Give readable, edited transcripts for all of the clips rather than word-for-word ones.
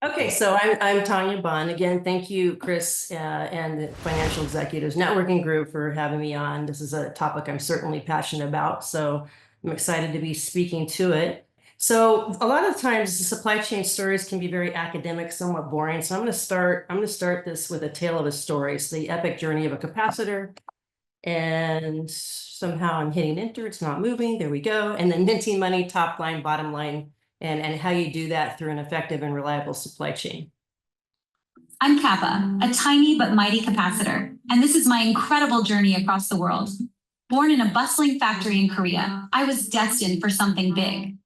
Okay, so I'm Tanya Bunn. Again, thank you, Chris, and the Financial Executives Networking Group for having me on. This is a topic I'm certainly passionate about, so I'm excited to be speaking to it. So a lot of times the supply chain stories can be very academic, somewhat boring. So I'm going to start this with a tale of a story. It's the epic journey of a capacitor. And somehow I'm hitting enter, it's not moving, there we go. And then minting money, top line, bottom line, and how you do that through an effective and reliable supply chain. I'm Kappa, a tiny but mighty capacitor, and this is my incredible journey across the world. Born in a bustling factory in Korea, I was destined for something big.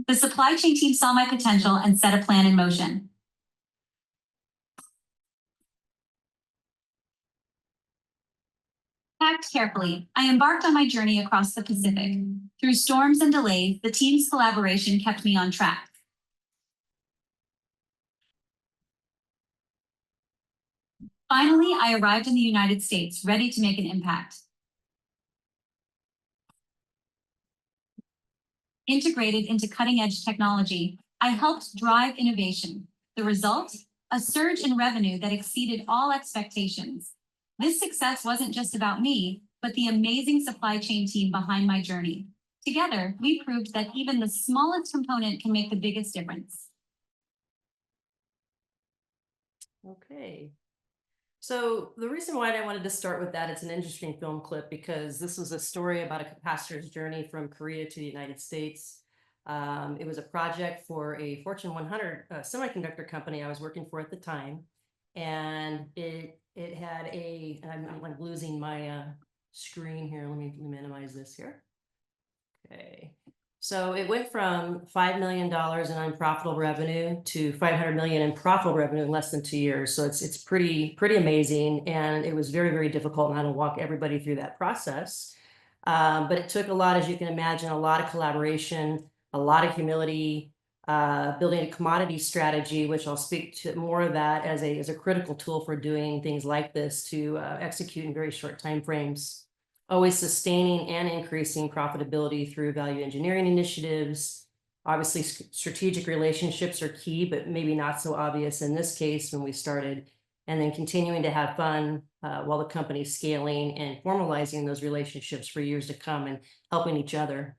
The supply chain team saw my potential and set a plan in motion. Packed carefully, I embarked on my journey across the Pacific. Through storms and delays, the team's collaboration kept me on track. Finally, I arrived in the United States, ready to make an impact. Integrated into cutting-edge technology, I helped drive innovation. The result? A surge in revenue that exceeded all expectations. This success wasn't just about me, but the amazing supply chain team behind my journey. Together, we proved that even the smallest component can make the biggest difference. Okay. So the reason why I wanted to start with that, it's an interesting film clip because this was a story about a capacitor's journey from Korea to the United States. It was a project for a Fortune 100 semiconductor company I was working for at the time. And it had a, and I'm losing my screen here. Let me minimize this here. Okay. So it went from $5 million in unprofitable revenue to 500 million in profitable revenue in less than 2 years. So it's pretty amazing, and it was very, very difficult. And I don't walk everybody through that process, but it took a lot, as you can imagine, a lot of collaboration, a lot of humility, building a commodity strategy, which I'll speak to more of that as a critical tool for doing things like this to execute in very short time frames. Always sustaining and increasing profitability through value engineering initiatives. Obviously, strategic relationships are key, but maybe not so obvious in this case when we started. And then continuing to have fun while the company's scaling and formalizing those relationships for years to come and helping each other.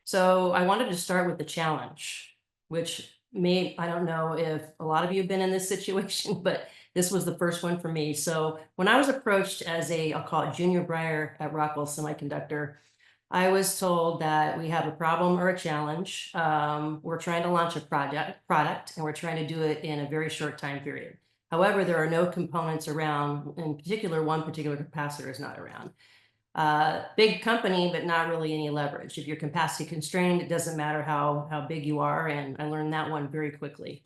So I wanted to start with the challenge, which I don't know if a lot of you have been in this situation, but this was the first one for me. So when I was approached as I'll call it junior buyer at Rockwell Semiconductor, I was told that we have a problem or a challenge. We're trying to launch a product, and we're trying to do it in a very short time period. However, there are no components around. In particular, one particular capacitor is not around. Big company, but not really any leverage. If you're capacity constrained, it doesn't matter how big you are. And I learned that one very quickly.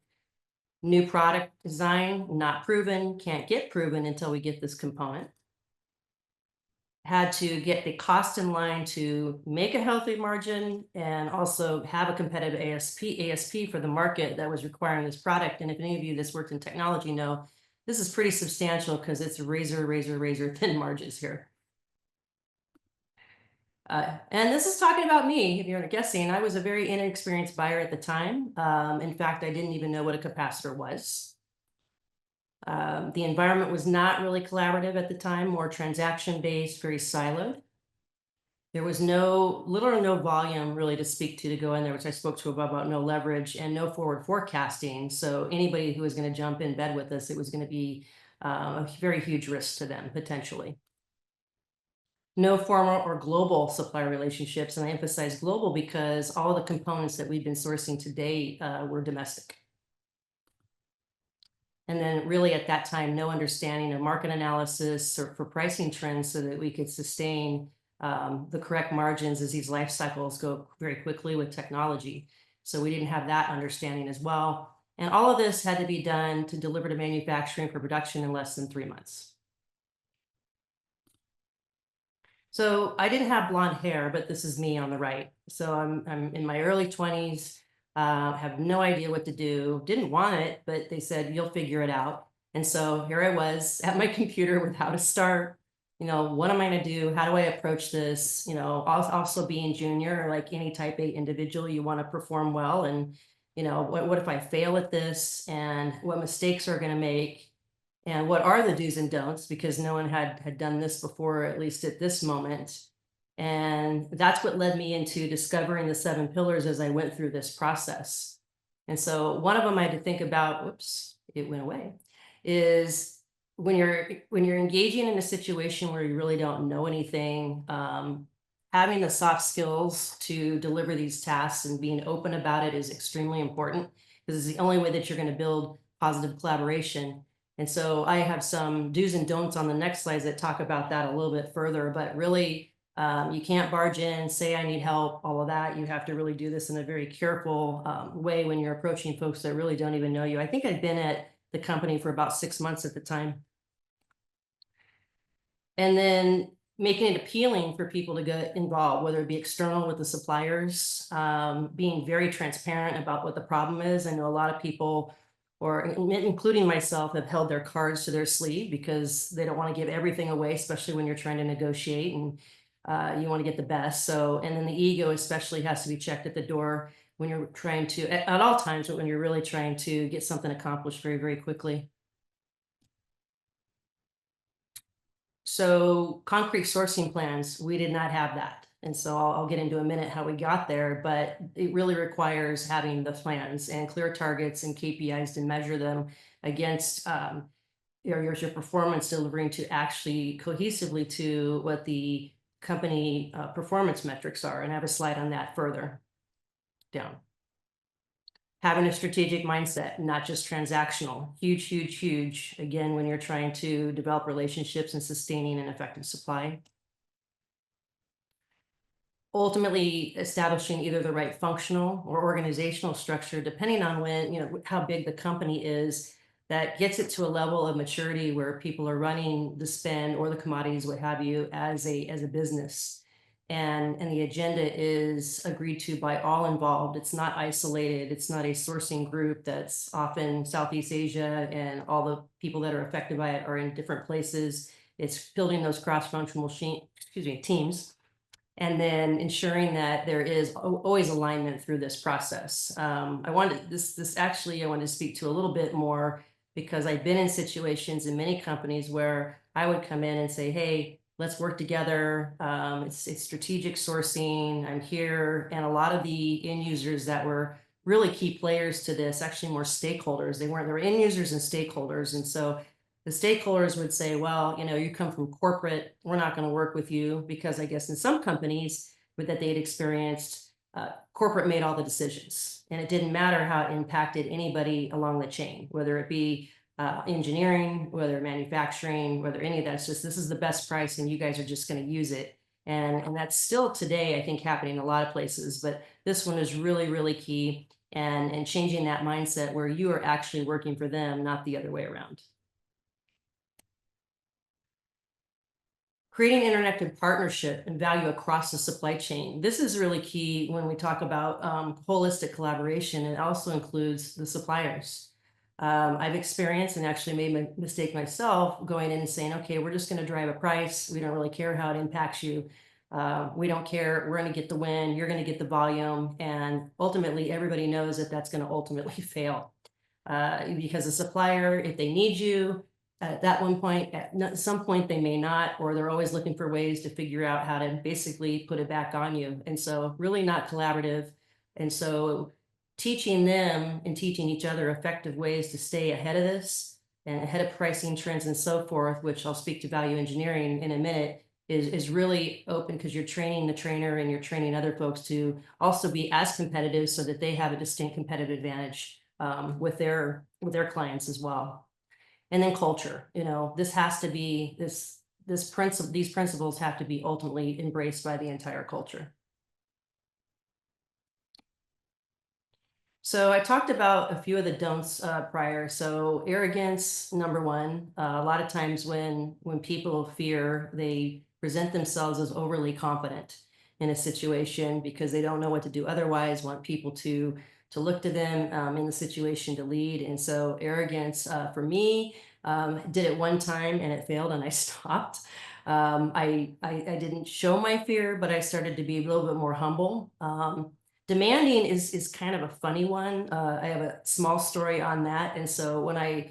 New product design, not proven, can't get proven until we get this component. Had to get the cost in line to make a healthy margin and also have a competitive ASP for the market that was requiring this product. And if any of you that's worked in technology know, this is pretty substantial because it's razor thin margins here. And this is talking about me, if you're guessing. I was a very inexperienced buyer at the time. In fact, I didn't even know what a capacitor was. The environment was not really collaborative at the time, more transaction-based, very siloed. There was little or no volume really to speak to go in there, which I spoke to about no leverage and no forward forecasting. So anybody who was going to jump in bed with us, it was going to be a very huge risk to them, potentially. No formal or global supplier relationships, and I emphasize global because all the components that we've been sourcing to date were domestic. And then really at that time, no understanding of market analysis or for pricing trends so that we could sustain the correct margins as these life cycles go very quickly with technology. So we didn't have that understanding as well. And all of this had to be done to deliver to manufacturing for production in less than 3 months. So I didn't have blonde hair, but this is me on the right. So I'm in my early 20s, have no idea what to do, didn't want it, but they said, you'll figure it out. And so here I was at my computer with how to start, what am I going to do? How do I approach this? Also being junior, like any type A individual, you want to perform well. And, what if I fail at this, and what mistakes are going to make, and what are the do's and don'ts, because no one had done this before, at least at this moment. And that's what led me into discovering the 7 pillars as I went through this process. And so one of them I had to think about, whoops, it went away, is when you're engaging in a situation where you really don't know anything, having the soft skills to deliver these tasks and being open about it is extremely important, because it's the only way that you're going to build positive collaboration. And so I have some do's and don'ts on the next slides that talk about that a little bit further, but really, you can't barge in, say, I need help, all of that. You have to really do this in a very careful way when you're approaching folks that really don't even know you. I think I'd been at the company for about 6 months at the time. And then making it appealing for people to get involved, whether it be external with the suppliers, being very transparent about what the problem is. I know a lot of people, or including myself, have held their cards to their sleeve because they don't want to give everything away, especially when you're trying to negotiate and you want to get the best. So, and then the ego especially has to be checked at the door when you're trying to, at all times, but when you're really trying to get something accomplished very, very quickly. So concrete sourcing plans, we did not have that. And so I'll get into a minute how we got there, but it really requires having the plans and clear targets and KPIs to measure them against your performance, delivering to actually cohesively to what the company performance metrics are. And I have a slide on that further down. Having a strategic mindset, not just transactional. Huge, huge, huge. Again, when you're trying to develop relationships and sustaining an effective supply. Ultimately establishing either the right functional or organizational structure, depending on how big the company is, that gets it to a level of maturity where people are running the spend or the commodities, what have you, as a business. And the agenda is agreed to by all involved. It's not isolated. It's not a sourcing group that's often Southeast Asia, and all the people that are affected by it are in different places. It's building those cross-functional teams, and then ensuring that there is always alignment through this process. I wanted I wanted to speak to a little bit more, because I've been in situations in many companies where I would come in and say, hey, let's work together. It's strategic sourcing. I'm here. And a lot of the end users that were really key players to this, actually more stakeholders, they were end users and stakeholders. And so the stakeholders would say, well, you come from corporate, we're not going to work with you, because I guess in some companies that they'd experienced, corporate made all the decisions, and it didn't matter how it impacted anybody along the chain, whether it be engineering, whether manufacturing, whether any of that. It's just, this is the best price and you guys are just going to use it. And that's still today, I think, happening in a lot of places, but this one is really, really key, and changing that mindset where you are actually working for them, not the other way around. Creating interconnected partnership and value across the supply chain. This is really key when we talk about holistic collaboration. It also includes the suppliers. I've experienced and actually made a mistake myself, going in and saying, okay, we're just going to drive a price. We don't really care how it impacts you. We don't care. We're going to get the win. You're going to get the volume. And ultimately, everybody knows that that's going to ultimately fail. Because a supplier, if they need you, at that one point, at some point they may not, or they're always looking for ways to figure out how to basically put it back on you. And so really not collaborative. And so teaching them and teaching each other effective ways to stay ahead of this and ahead of pricing trends and so forth, which I'll speak to value engineering in a minute, is really open, because you're training the trainer and you're training other folks to also be as competitive so that they have a distinct competitive advantage with their clients as well. And then culture, this has to be these principles have to be ultimately embraced by the entire culture. So I talked about a few of the don'ts prior. So arrogance, number one. A lot of times when people fear, they present themselves as overly confident in a situation because they don't know what to do otherwise, want people to look to them in the situation to lead. And so arrogance for me, did it one time and it failed and I stopped. I didn't show my fear, but I started to be a little bit more humble. Demanding is kind of a funny one. I have a small story on that. And so when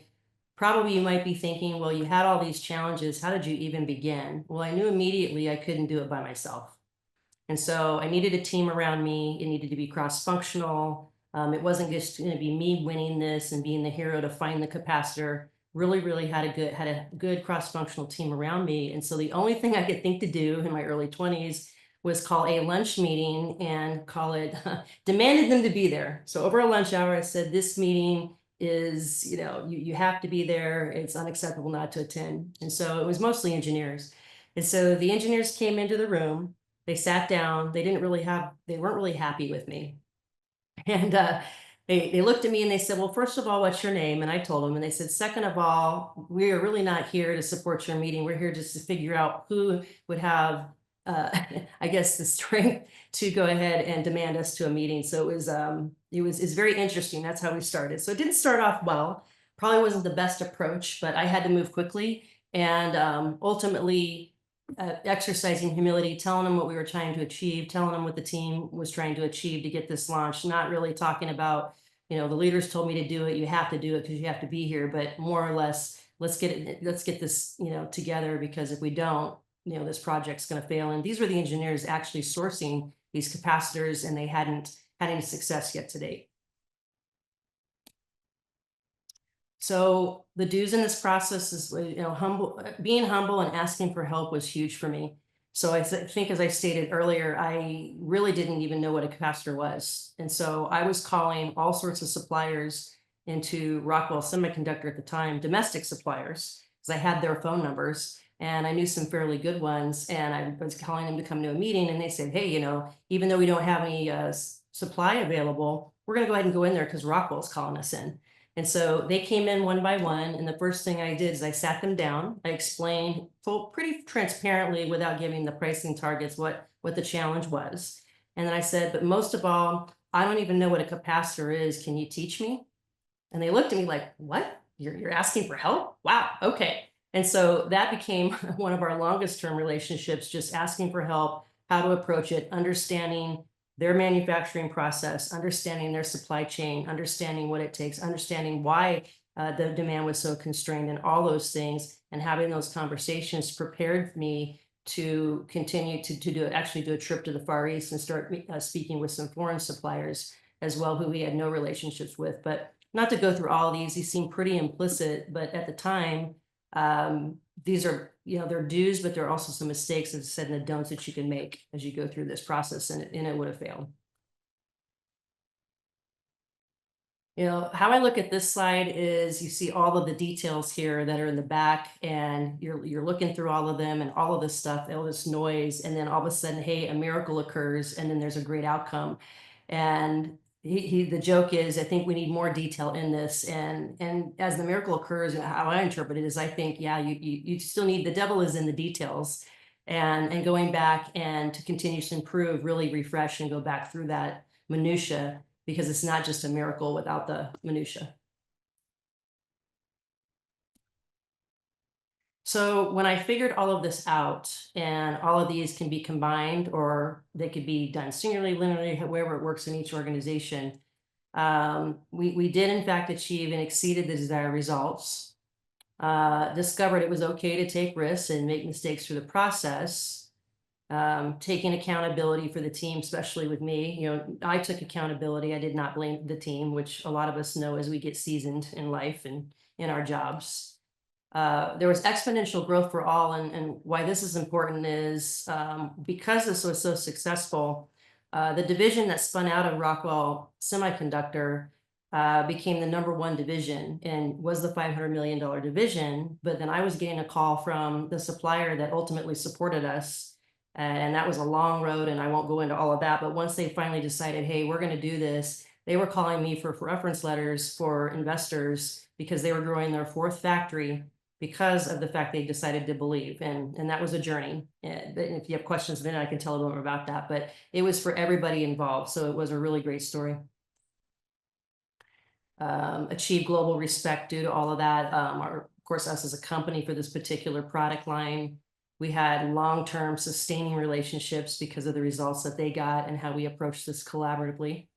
probably you might be thinking, well, you had all these challenges. How did you even begin? Well, I knew immediately I couldn't do it by myself. And so I needed a team around me. It needed to be cross-functional. It wasn't just going to be me winning this and being the hero to find the capacitor. Really had a good cross-functional team around me. And so the only thing I could think to do in my early 20s was call a lunch meeting and call it demanded them to be there. So over a lunch hour, I said, this meeting is, you have to be there. It's unacceptable not to attend. And so it was mostly engineers. And so the engineers came into the room. They sat down. They weren't really happy with me. And they looked at me and they said, well, first of all, what's your name? And I told them, and they said, second of all, we are really not here to support your meeting. We're here just to figure out who would have, I guess, the strength to go ahead and demand us to a meeting. So it's very interesting. That's how we started. So it didn't start off well. Probably wasn't the best approach, but I had to move quickly. And ultimately, exercising humility, telling them what we were trying to achieve, telling them what the team was trying to achieve to get this launched, not really talking about, the leaders told me to do it, you have to do it because you have to be here, but more or less, let's get this, together, because if we don't, this project's going to fail. And these were the engineers actually sourcing these capacitors, and they hadn't had any success yet to date. So the do's in this process is, being humble and asking for help was huge for me. So I think, as I stated earlier, I really didn't even know what a capacitor was. And so I was calling all sorts of suppliers into Rockwell Semiconductor at the time, domestic suppliers, because I had their phone numbers and I knew some fairly good ones. And I was calling them to come to a meeting, and they said, hey, even though we don't have any supply available, we're going to go ahead and go in there because Rockwell's calling us in. And so they came in one by one, and the first thing I did is I sat them down. I explained pretty transparently, without giving the pricing targets, what the challenge was. And then I said, but most of all, I don't even know what a capacitor is. Can you teach me? And they looked at me like, what? You're asking for help? Wow, okay. And so that became one of our longest term relationships, just asking for help, how to approach it, understanding their manufacturing process, understanding their supply chain, understanding what it takes, understanding why the demand was so constrained, and all those things. And having those conversations prepared me to continue to do a trip to the Far East and start speaking with some foreign suppliers as well, who we had no relationships with. But not to go through all of these seem pretty implicit, but at the time, these are, they're do's, but there are also some mistakes, as I said, and the don'ts that you can make as you go through this process, and it would have failed. How I look at this slide is, you see all of the details here that are in the back, and you're looking through all of them and all of this stuff, all this noise, and then all of a sudden, hey, a miracle occurs, and then there's a great outcome. And the joke is, I think we need more detail in this. And as the miracle occurs, how I interpret it is, I think, yeah, you still need, the devil is in the details, and going back and to continue to improve, really refresh and go back through that minutia, because it's not just a miracle without the minutia. So when I figured all of this out, and all of these can be combined, or they could be done singularly, linearly, however it works in each organization, we did in fact achieve and exceeded the desired results. Discovered it was okay to take risks and make mistakes through the process. Taking accountability for the team, especially with me, I took accountability. I did not blame the team, which a lot of us know as we get seasoned in life and in our jobs. There was exponential growth for all, and why this is important is, because this was so successful, the division that spun out of Rockwell Semiconductor became the #1 division and was the $500 million division. But then I was getting a call from the supplier that ultimately supported us, and that was a long road, and I won't go into all of that. But once they finally decided, hey, we're going to do this, they were calling me for reference letters for investors, because they were growing their 4th factory, because of the fact they decided to believe. And that was a journey. And if you have questions, then I can tell a little more about that. But it was for everybody involved. So it was a really great story. Achieve global respect due to all of that. Of course, us as a company for this particular product line. We had long-term sustaining relationships because of the results that they got and how we approached this collaboratively.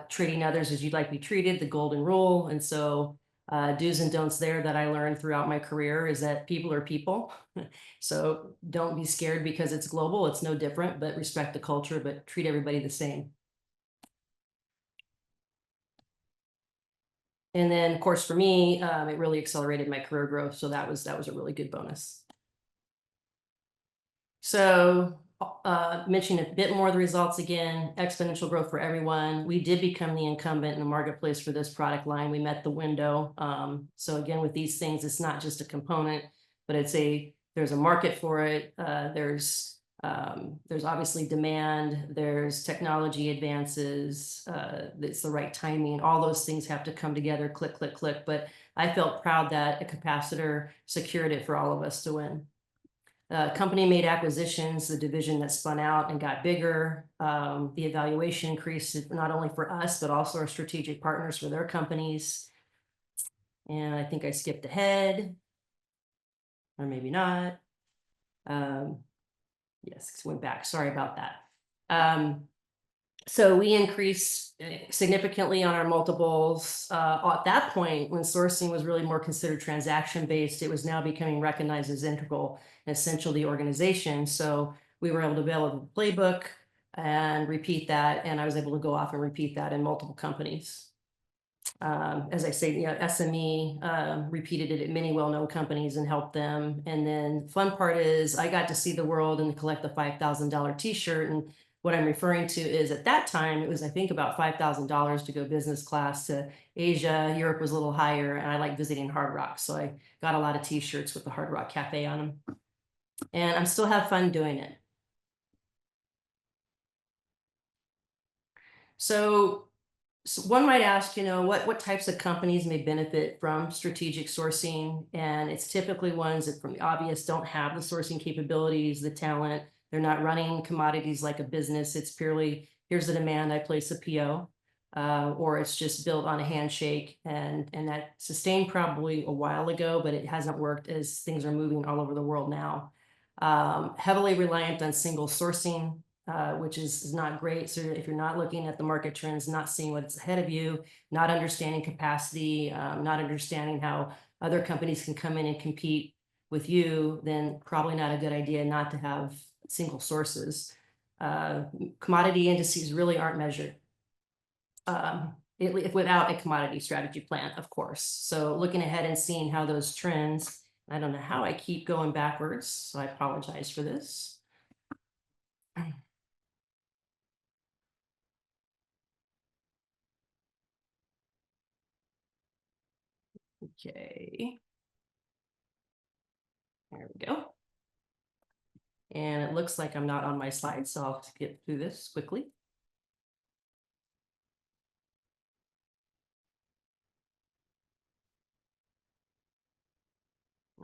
Treating others as you'd like to be treated, the golden rule. And so do's and don'ts there that I learned throughout my career is that people are people. So don't be scared because it's global. It's no different, but respect the culture, but treat everybody the same. And then, of course, for me, it really accelerated my career growth. So that was a really good bonus. So mentioning a bit more of the results again, exponential growth for everyone. We did become the incumbent in the marketplace for this product line. We met the window. So again, with these things, it's not just a component, but there's a market for it. There's obviously demand, there's technology advances, it's the right timing. All those things have to come together, click, click, click. But I felt proud that a capacitor secured it for all of us to win. Company made acquisitions, the division that spun out and got bigger. The evaluation increased not only for us, but also our strategic partners for their companies. And I think I skipped ahead, or maybe not. Yes, went back. Sorry about that. So we increased significantly on our multiples. At that point, when sourcing was really more considered transaction-based, it was now becoming recognized as integral and essential to the organization. So we were able to develop a playbook and repeat that, and I was able to go off and repeat that in multiple companies. As I say, SME repeated it at many well-known companies and helped them. And then the fun part is I got to see the world and collect the $5,000 t-shirt. And what I'm referring to is at that time, it was, I think, about $5,000 to go business class to Asia. Europe was a little higher, and I like visiting Hard Rock. So I got a lot of t-shirts with the Hard Rock Cafe on them. And I still have fun doing it. So one might ask, what types of companies may benefit from strategic sourcing? And it's typically ones that, from the obvious, don't have the sourcing capabilities, the talent. They're not running commodities like a business. It's purely, here's the demand, I place a PO. Or it's just built on a handshake. And that sustained probably a while ago, but it hasn't worked as things are moving all over the world now. Heavily reliant on single sourcing, which is not great. So if you're not looking at the market trends, not seeing what's ahead of you, not understanding capacity, not understanding how other companies can come in and compete with you, then probably not a good idea not to have single sources. Commodity indices really aren't measured without a commodity strategy plan, of course. So looking ahead and seeing how those trends, I don't know how I keep going backwards, so I apologize for this. Okay. There we go. And it looks like I'm not on my slide, so I'll get through this quickly.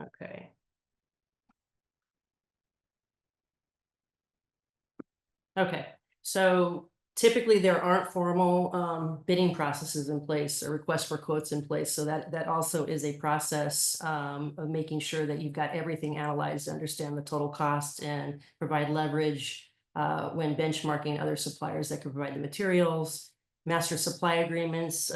Okay. Okay. So typically there aren't formal bidding processes in place or requests for quotes in place. So that also is a process of making sure that you've got everything analyzed to understand the total cost and provide leverage when benchmarking other suppliers that can provide the materials. Master supply agreements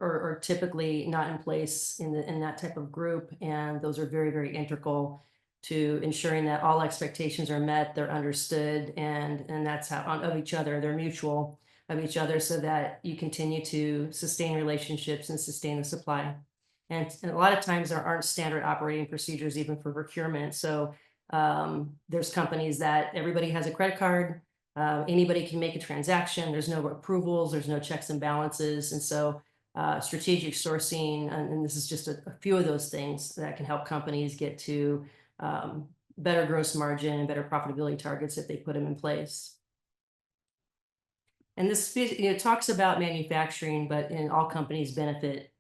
are typically not in place in that type of group, and those are very, very integral to ensuring that all expectations are met, they're understood, and that's how of each other, they're mutual of each other, so that you continue to sustain relationships and sustain the supply. And a lot of times there aren't standard operating procedures even for procurement. So there's companies that everybody has a credit card, anybody can make a transaction, there's no approvals, there's no checks and balances. And so strategic sourcing, and this is just a few of those things that can help companies get to better gross margin and better profitability targets if they put them in place. And this talks about manufacturing, but in all companies benefit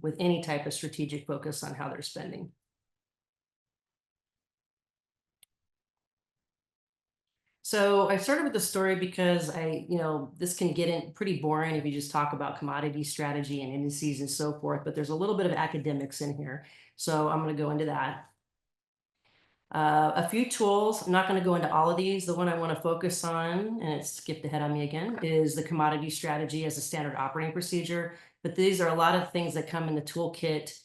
with any type of strategic focus on how they're spending. So I started with the story because this can get in pretty boring if you just talk about commodity strategy and indices and so forth, but there's a little bit of academics in here. So I'm going to go into that. A few tools, I'm not going to go into all of these. The one I want to focus on, and it skipped ahead on me again, is the commodity strategy as a standard operating procedure. But these are a lot of things that come in the toolkit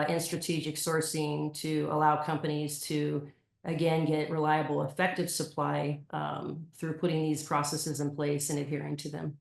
in strategic sourcing to allow companies to, again, get reliable, effective supply through putting these processes in place and adhering to them.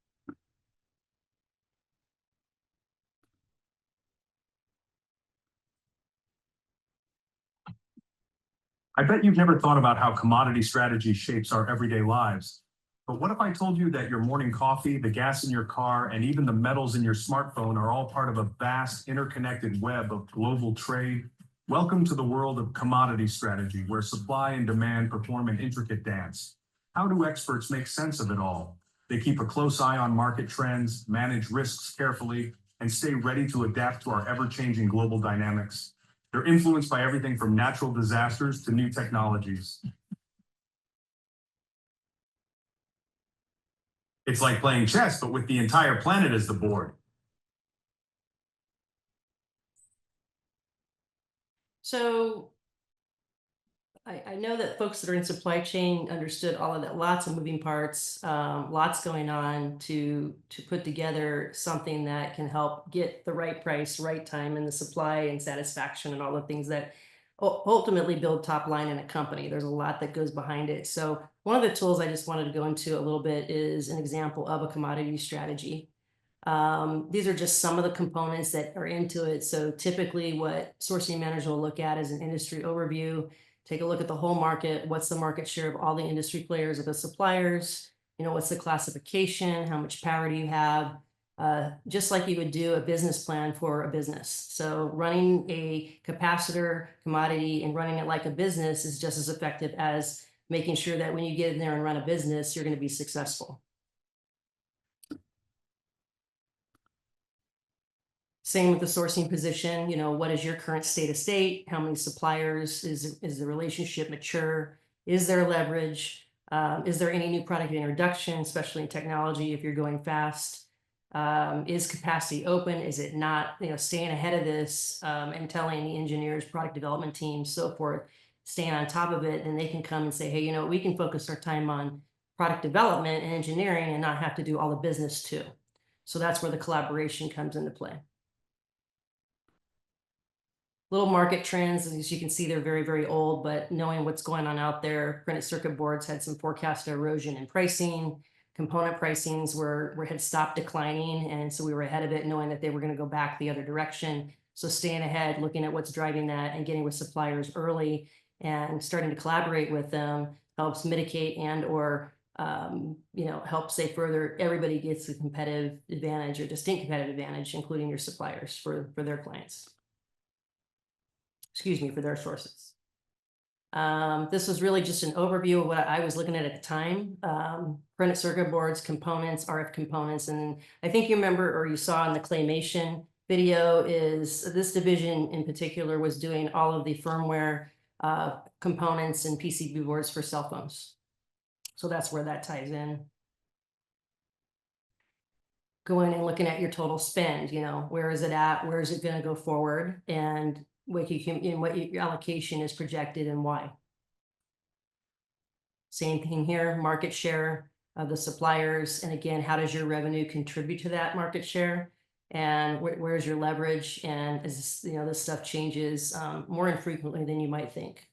I bet you've never thought about how commodity strategy shapes our everyday lives. But what if I told you that your morning coffee, the gas in your car, and even the metals in your smartphone are all part of a vast interconnected web of global trade? Welcome to the world of commodity strategy, where supply and demand perform an intricate dance. How do experts make sense of it all? They keep a close eye on market trends, manage risks carefully, and stay ready to adapt to our ever-changing global dynamics. They're influenced by everything from natural disasters to new technologies. It's like playing chess, but with the entire planet as the board. So I know that folks that are in supply chain understood all of that, lots of moving parts, lots going on to put together something that can help get the right price, right time, and the supply and satisfaction and all the things that ultimately build top line in a company. There's a lot that goes behind it. So one of the tools I just wanted to go into a little bit is an example of a commodity strategy. These are just some of the components that are into it. So typically what sourcing managers will look at is an industry overview, take a look at the whole market. What's the market share of all the industry players or the suppliers? What's the classification? How much power do you have? Just like you would do a business plan for a business. So running a capacitor commodity and running it like a business is just as effective as making sure that when you get in there and run a business, you're going to be successful. Same with the sourcing position. What is your current state of state? How many suppliers? Is the relationship mature? Is there leverage? Is there any new product introduction, especially in technology if you're going fast? Is capacity open? Is it not? Staying ahead of this and telling the engineers, product development teams, so forth, staying on top of it, and they can come and say, hey, we can focus our time on product development and engineering and not have to do all the business too. So that's where the collaboration comes into play. Little market trends, as you can see, they're very, very old, but knowing what's going on out there, printed circuit boards had some forecast erosion in pricing. Component pricings had stopped declining, and so we were ahead of it, knowing that they were going to go back the other direction. So staying ahead, looking at what's driving that, and getting with suppliers early and starting to collaborate with them helps mitigate and or help say further everybody gets a competitive advantage or distinct competitive advantage, including your suppliers for their clients. For their sources. This was really just an overview of what I was looking at the time. Printed circuit boards, components, RF components, and I think you remember or you saw in the claymation video is this division in particular was doing all of the firmware components and PCB boards for cell phones. So that's where that ties in. Going and looking at your total spend, where is it at? Where is it going to go forward? And what your allocation is projected and why. Same thing here, market share of the suppliers. And again, how does your revenue contribute to that market share? And where's your leverage? And as this stuff changes more infrequently than you might think.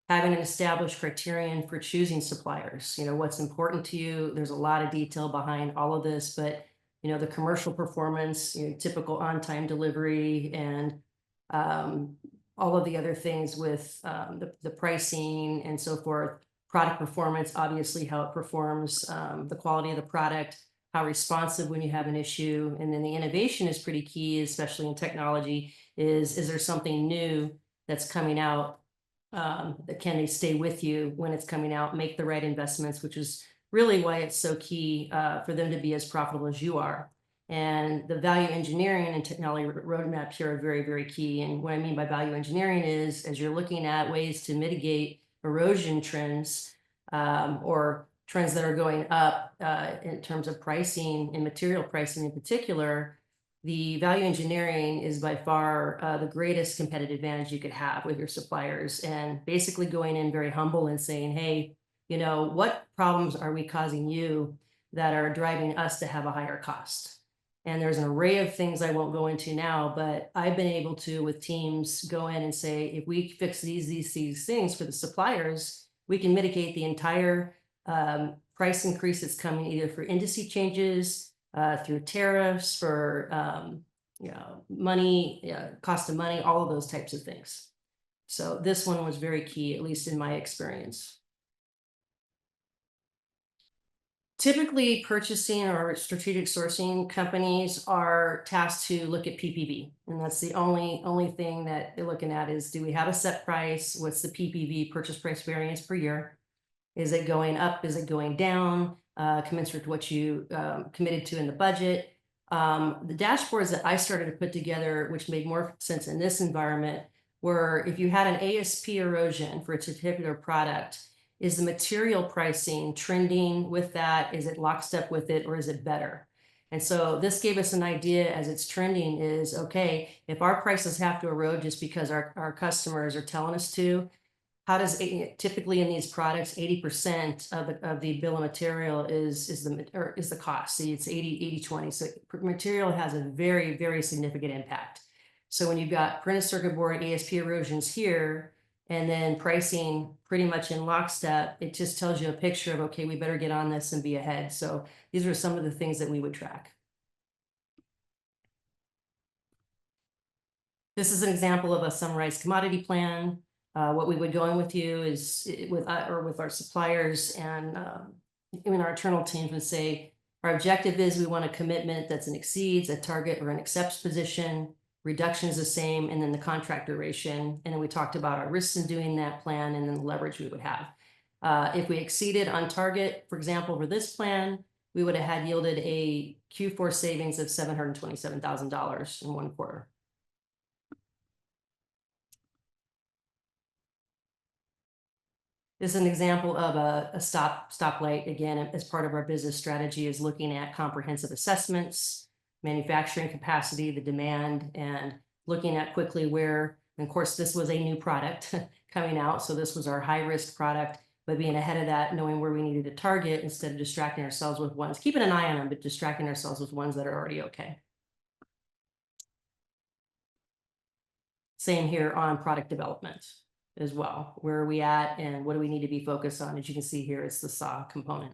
Having an established criterion for choosing suppliers, what's important to you. There's a lot of detail behind all of this, but the commercial performance, typical on-time delivery, and all of the other things with the pricing and so forth. Product performance, obviously how it performs, the quality of the product, how responsive when you have an issue, and then the innovation is pretty key, especially in technology. Is there something new that's coming out? That can they stay with you when it's coming out? Make the right investments, which is really why it's so key for them to be as profitable as you are. And the value engineering and technology roadmap here are very, very key. And what I mean by value engineering is, as you're looking at ways to mitigate erosion trends or trends that are going up in terms of pricing and material pricing in particular, the value engineering is by far the greatest competitive advantage you could have with your suppliers, and basically going in very humble and saying, hey, you know, what problems are we causing you that are driving us to have a higher cost? And there's an array of things I won't go into now, but I've been able to, with teams, go in and say, if we fix these things for the suppliers, we can mitigate the entire price increase that's coming either for indice changes, through tariffs, for you know, money, cost of money, all of those types of things. So this one was very key, at least in my experience. Typically, purchasing or strategic sourcing companies are tasked to look at PPV, and that's the only thing that they're looking at is, do we have a set price? What's the PPV, purchase price variance, per year? Is it going up? Is it going down? Commensurate to what you committed to in the budget. The dashboards that I started to put together, which made more sense in this environment, were if you had an ASP erosion for a particular product, is the material pricing trending with that? Is it lockstep with it, or is it better? And so this gave us an idea as it's trending is, okay, if our prices have to erode just because our customers are telling us to, how does typically in these products, 80% of the bill of material is the cost. See, it's 80-20. So material has a very, very significant impact. So when you've got printed circuit board ASP erosions here, and then pricing pretty much in lockstep, it just tells you a picture of, okay, we better get on this and be ahead. So these are some of the things that we would track. This is an example of a summarized commodity plan. What we would go in with you is with our suppliers and even our internal teams would say, our objective is we want a commitment that's an exceeds, a target or an accepts position, reduction is the same, and then the contract duration. And then we talked about our risks in doing that plan and then the leverage we would have. If we exceeded on target, for example, for this plan, we would have had yielded a Q4 savings of $727,000 in one quarter. This is an example of a stoplight. Again, as part of our business strategy, is looking at comprehensive assessments, manufacturing capacity, the demand, and looking at quickly where, and of course, this was a new product coming out. So this was our high risk product, but being ahead of that, knowing where we needed to target instead of distracting ourselves with ones, keeping an eye on them, but distracting ourselves with ones that are already okay. Same here on product development as well. Where are we at and what do we need to be focused on? As you can see here, it's the SAW component.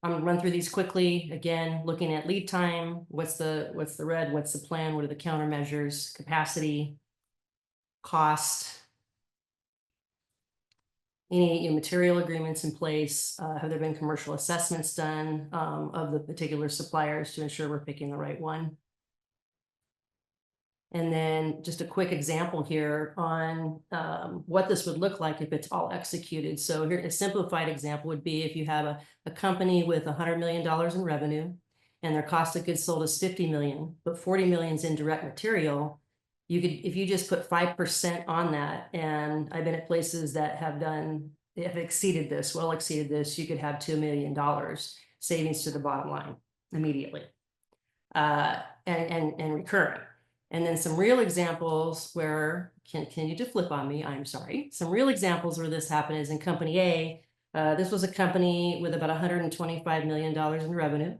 I'm gonna run through these quickly. Again, looking at lead time, what's the red, what's the plan, what are the countermeasures, capacity, cost, any material agreements in place, have there been commercial assessments done of the particular suppliers to ensure we're picking the right one? And then just a quick example here on what this would look like if it's all executed. So here, a simplified example would be if you have a company with $100 million in revenue and their cost of goods sold is 50 million, but 40 million is in direct material. You could, if you just put 5% on that, and I've been at places that have exceeded this, well exceeded this, you could have $2 million savings to the bottom line immediately, and recurring. And then some real examples where, can you just flip on me? I'm sorry. Some real examples where this happened is in company A. This was a company with about $125 million in revenue.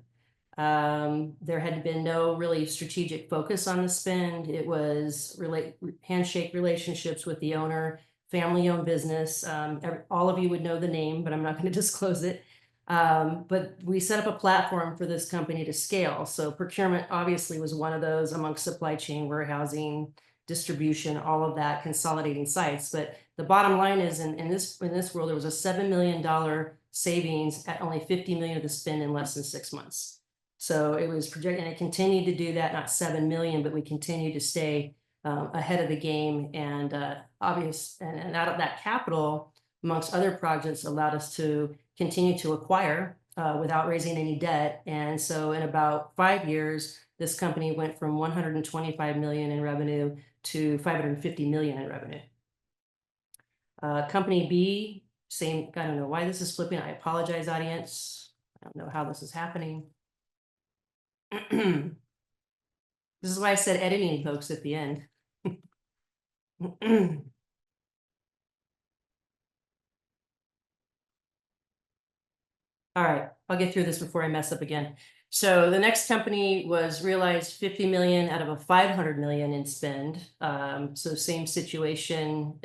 There had been no really strategic focus on the spend. It was handshake relationships with the owner, family-owned business. All of you would know the name, but I'm not going to disclose it. But we set up a platform for this company to scale. So procurement obviously was one of those, amongst supply chain, warehousing, distribution, all of that, consolidating sites. But the bottom line is in this world, there was a $7 million savings at only 50 million of the spend in less than 6 months. So it was projected, and it continued to do that, not 7 million, but we continue to stay ahead of the game. And and out of that capital, amongst other projects, allowed us to continue to acquire without raising any debt. And so in about 5 years, this company went from 125 million in revenue to 550 million in revenue. Company B, same, I don't know why this is flipping. I apologize, audience. I don't know how this is happening. This is why I said editing, folks, at the end. All right, I'll get through this before I mess up again. So the next company was realized 50 million out of a 500 million in spend. So same situation,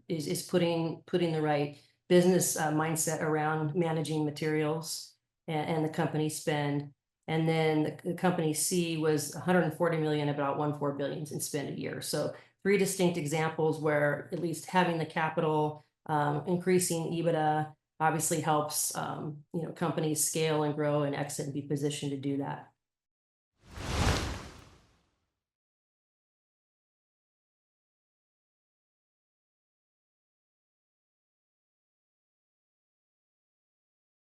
is putting the right business mindset around managing materials and the company spend. And then the company C was 140 million, about 1.4 billion in spend a year. So 3 distinct examples where at least having the capital, increasing EBITDA obviously helps, companies scale and grow and exit and be positioned to do that.